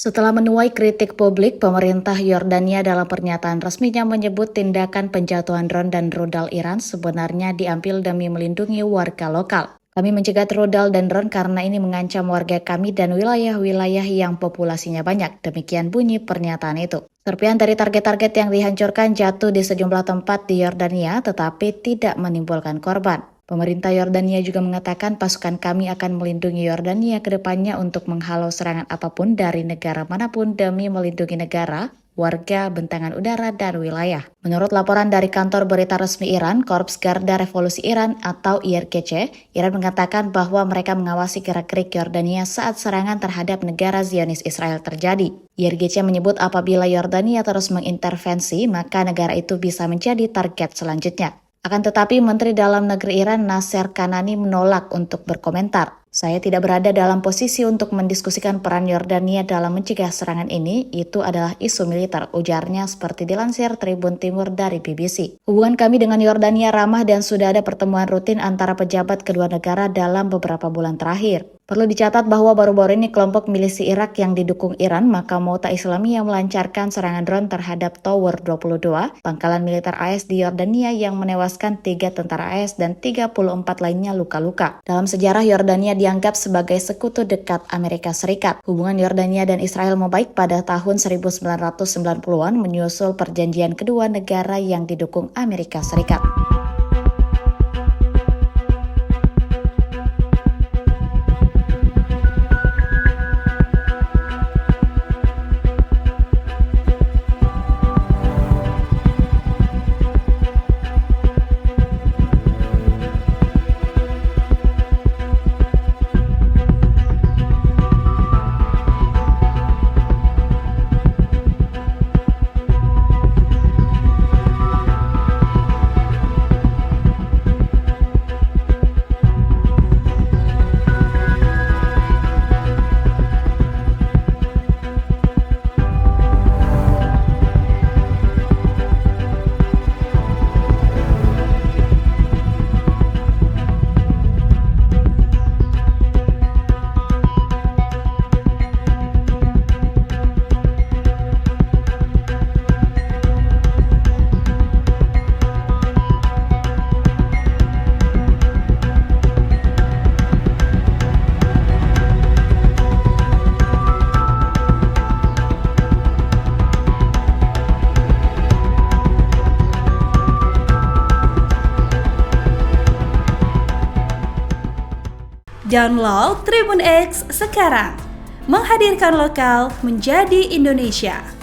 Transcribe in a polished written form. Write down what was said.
Setelah menuai kritik publik, pemerintah Yordania dalam pernyataan resminya menyebut tindakan penjatuhan drone dan rudal Iran sebenarnya diambil demi melindungi warga lokal. Kami mencegat rudal dan drone karena ini mengancam warga kami dan wilayah-wilayah yang populasinya banyak. Demikian bunyi pernyataan itu. Serpihan dari target-target yang dihancurkan jatuh di sejumlah tempat di Yordania tetapi tidak menimbulkan korban. Pemerintah Yordania juga mengatakan pasukan kami akan melindungi Yordania ke depannya untuk menghalau serangan apapun dari negara manapun demi melindungi negara, warga, bentangan udara, dan wilayah. Menurut laporan dari kantor berita resmi Iran, Korps Garda Revolusi Iran atau IRGC, Iran mengatakan bahwa mereka mengawasi gerak-gerik Yordania saat serangan terhadap negara Zionis Israel terjadi. IRGC menyebut apabila Yordania terus mengintervensi, maka negara itu bisa menjadi target selanjutnya. Akan tetapi Menteri Dalam Negeri Iran Nasser Kanani menolak untuk berkomentar. Saya tidak berada dalam posisi untuk mendiskusikan peran Yordania dalam mencegah serangan ini, itu adalah isu militer, ujarnya seperti dilansir Tribun Timur dari BBC. Hubungan kami dengan Yordania ramah dan sudah ada pertemuan rutin antara pejabat kedua negara dalam beberapa bulan terakhir. Perlu dicatat bahwa baru-baru ini kelompok milisi Irak yang didukung Iran, Maqammah Islamiyah melancarkan serangan drone terhadap Tower 22, pangkalan militer AS di Yordania yang menewaskan 3 tentara AS dan 34 lainnya luka-luka. Dalam sejarah, Yordania dianggap sebagai sekutu dekat Amerika Serikat. Hubungan Yordania dan Israel membaik pada tahun 1990-an menyusul perjanjian kedua negara yang didukung Amerika Serikat. Download Tribun X sekarang, menghadirkan lokal menjadi Indonesia.